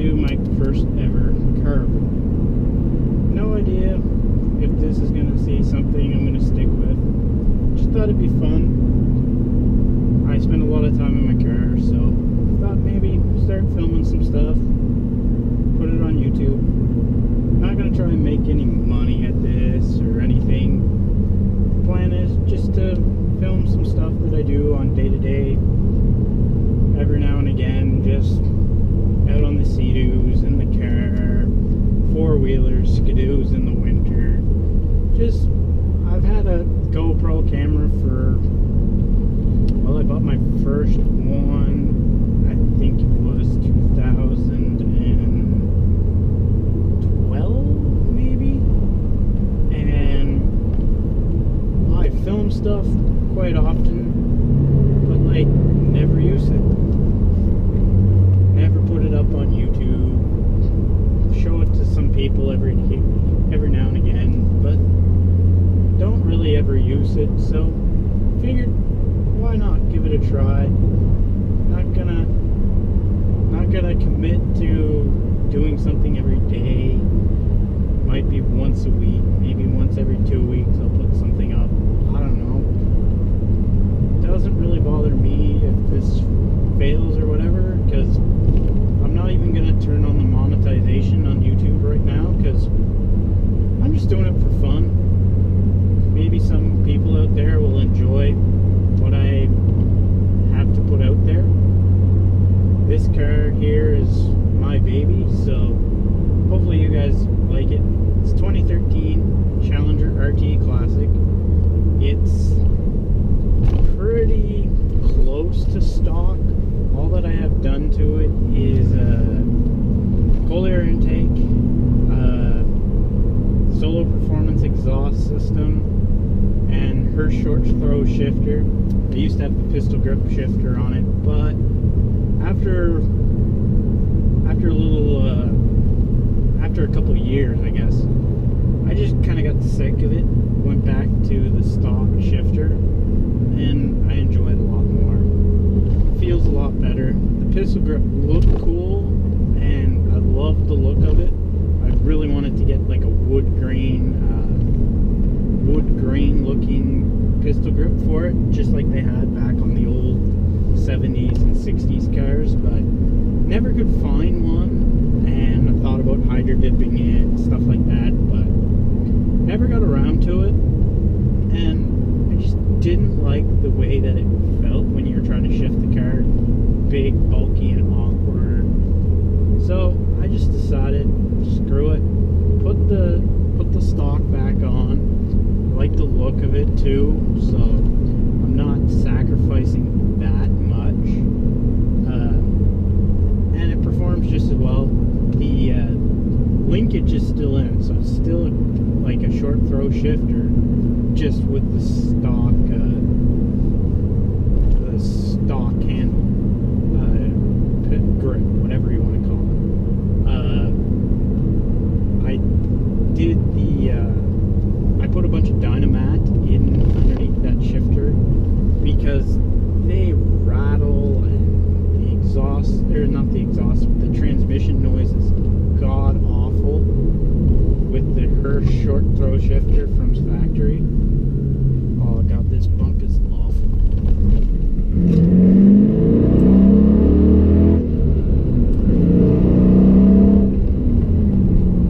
do my first ever carve. No idea if this is going to see something I'm going to stick with. Just thought it'd be fun. I spend a lot of time in my car, so thought maybe start filming some stuff, put it on YouTube. Not going to try and make any money at this or anything. The plan is just to film some stuff that I do on day-to-day, every now and again, just out on the sea-doos in the car, four-wheelers, skidoos in the winter. Just, I've had a GoPro camera for, well, I bought my first one, I think it was 2012, maybe? And I film stuff quite often, but like, never use it. Never put it up on YouTube. Show it to some people every now and again, but don't really ever use it, so figured why not give it a try. Not gonna commit to doing something every day. Might be once a week, maybe once every 2 weeks I'll put something up. I don't know. Doesn't really bother me if this fails or whatever, because I'm not even gonna turn on the monetization on YouTube right now, because I'm just doing it for fun. Maybe some people out there will enjoy what I have to put out there. This car here is my baby, so hopefully you guys like it. It's 2013 Challenger RT Classic. It's pretty close to stock. All that I have done to it is cold air intake, Solo Performance exhaust system, and her short throw shifter. I used to have the pistol grip shifter on it, but after a couple of years, I guess, I just kind of got sick of it. Went back to the stock shifter, and I enjoy it a lot more. Feels a lot better. The pistol grip looked cool, and I love the look of it. I really wanted to get like a wood grain looking pistol grip for it, just like they had back on the old 70s and 60s cars, but never could find one. And I thought about hydro dipping it and stuff like that, but never got around to it. And I just didn't like the way that it felt when you were trying to shift the car. Big, bulky, and awkward. So I just decided, screw it. Put the stock back on. I like the look of it too, so I'm not sacrificing that much. And it performs just as well. The linkage is still in it, so it's still like a short throw shifter, just with the stock handle, grip, whatever you want to call it. I put a bunch of Dynamat in underneath that shifter because they rattle, and the exhaust, or not the exhaust, but the transmission noise is god awful with her short throw shifter from factory. Oh god, this bump is awful.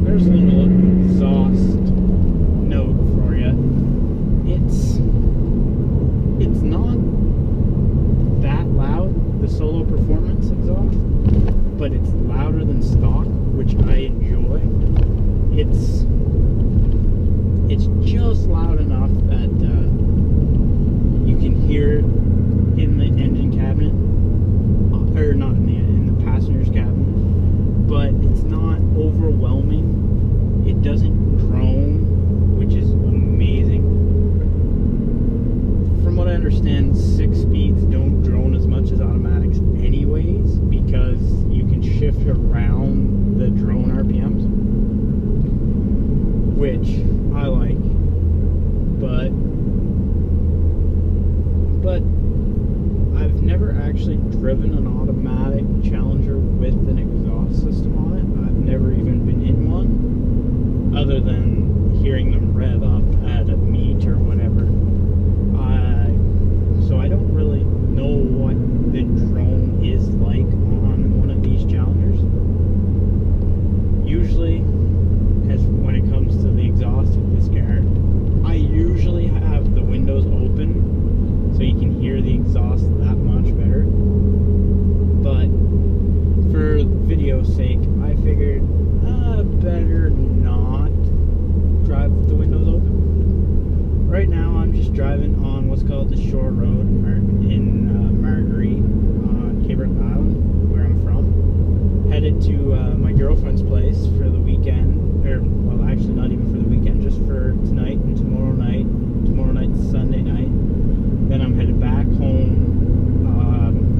There's a little exhaust note for you. It's not that loud, the Solo Performance exhaust, but it's louder than stock, which I enjoy. It's just loud enough that you can hear it in the engine cabinet, or not in the passenger's cabinet, but it's not overwhelming. It doesn't drone, which is amazing. From what I understand, 6 speeds don't drone as much as automatics anyways, because you can shift around the drone RPMs, which I like, but I've never actually driven an automatic Challenger with an exhaust system on Shore Road in Marguerite on Cape Breton Island, where I'm from. Headed to my girlfriend's place for the weekend, or well, actually not even for the weekend, just for tonight and tomorrow night. Tomorrow night's Sunday night. Then I'm headed back home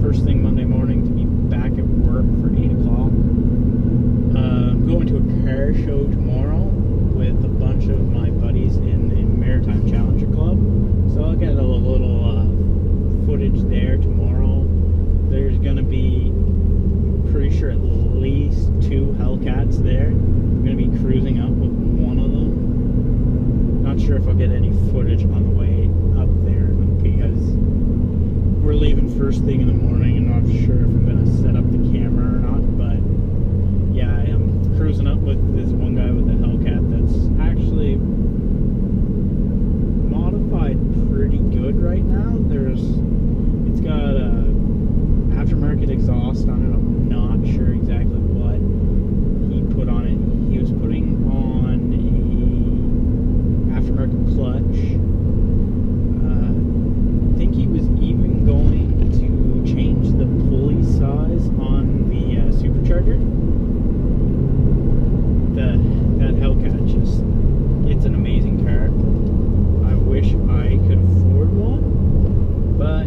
first thing Monday morning to be back at work for 8 o'clock. I'm going to a car show tomorrow with a bunch of my buddies in the Maritime Challenger Club. So I'll get a little footage there tomorrow. There's going to be, I'm pretty sure, at least 2 Hellcats there. I'm going to be cruising up with one of them. Not sure if I'll get any footage on the way up there because we're leaving first thing in the morning and not sure if I'm going to set up the camera or not. But yeah, I'm cruising up with this one guy with a Hellcat that's actually modified pretty good right now. It's got a aftermarket exhaust on it. I'm not sure exactly what he put on it. He was putting on a aftermarket clutch. I think he was even going to change the pulley size on the supercharger. That Hellcat it's an amazing car. I wish I could afford one, but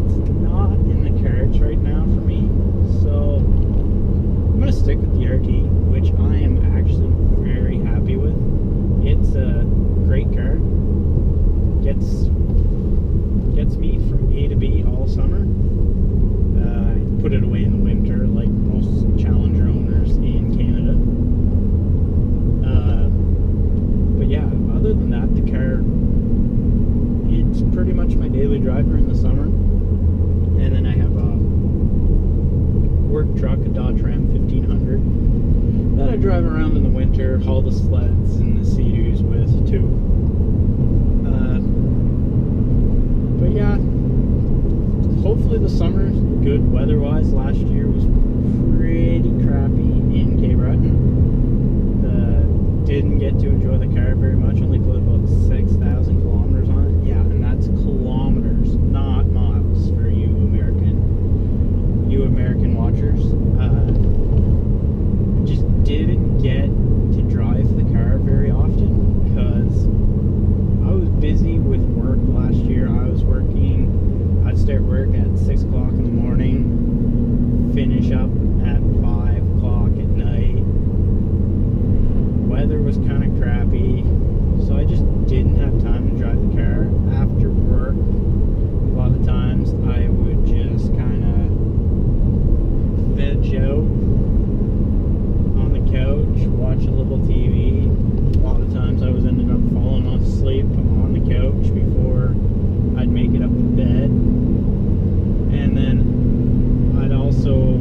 it's not in the cards right now for me. So I'm gonna stick with the RT, which I am actually very happy with. It's a great car. Gets me from A to B all summer. I put it away in the winter like most Challenger owners in Canada. But yeah, other than that, the car, it's pretty much my daily driver in the summer. And then I have a work truck, a Dodge Ram 1500, that I drive around in the winter, haul the sleds and the Sea-Doos with too. But yeah, hopefully the summer's good weather-wise. Last year was pretty crappy in Cape Breton. Didn't get to enjoy the car very much. Only put about 6,000 kilometers on it. Yeah, and that's kilometers, not miles for you American watchers. Just didn't get to drive the car very often because I was busy with work last year. I'd start work at 6 o'clock in the morning, finish up at 5 o'clock at night. Weather was kind of crappy, so I just didn't have time to drive the car. After work, a lot of times I would just kind of veg out on the couch, watch a little TV. A lot of times I was ending up falling asleep on the couch before I'd make it up to bed. And then I'd also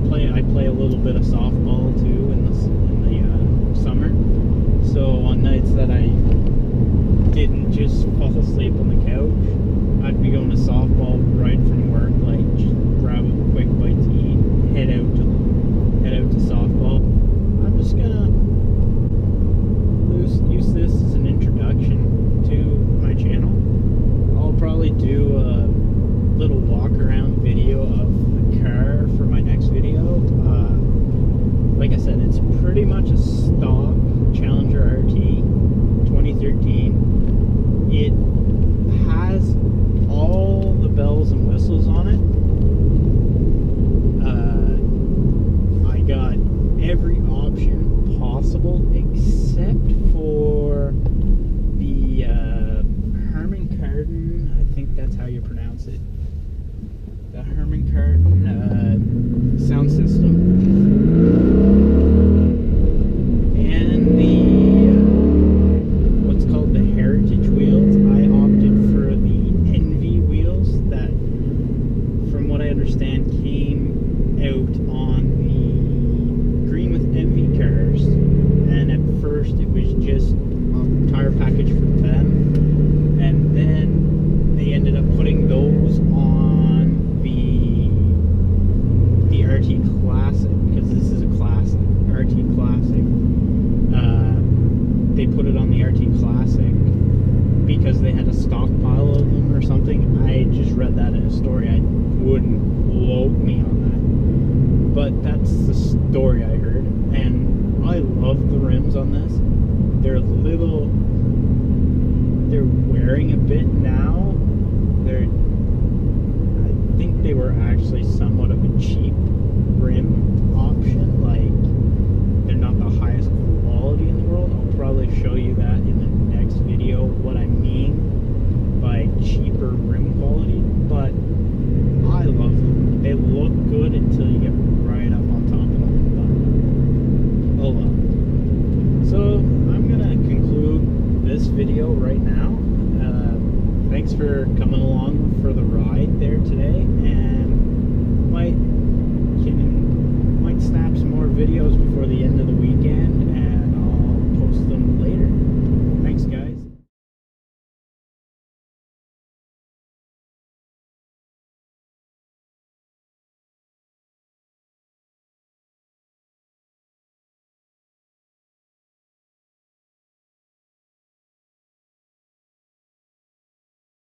play a little bit of softball too in the summer. So on nights that I didn't just fall asleep on the couch, I'd be going to softball right from work, like just grab a quick bite to eat, head out to softball. I'm just gonna use this as an introduction to my channel. I'll probably do a little walk around video of the car for my next video. Like I said, it's pretty much a stock Challenger RT 2013. It has all the bells and whistles on it. I got every option possible except for the Harman Kardon, I think that's how you pronounce it. The Harman Kardon sound system. And the but that's the story I heard. And I love the rims on this. They're wearing a bit now. I think they were actually somewhat of a cheap rim option. Like, they're not the highest quality in the world. I'll probably show you that in the next video, what I mean by cheaper rim quality. But I love them. They look good until you get right up on top of them. But, oh well. So I'm gonna conclude this video right now. Thanks for coming along for the ride there today, and might snap some more videos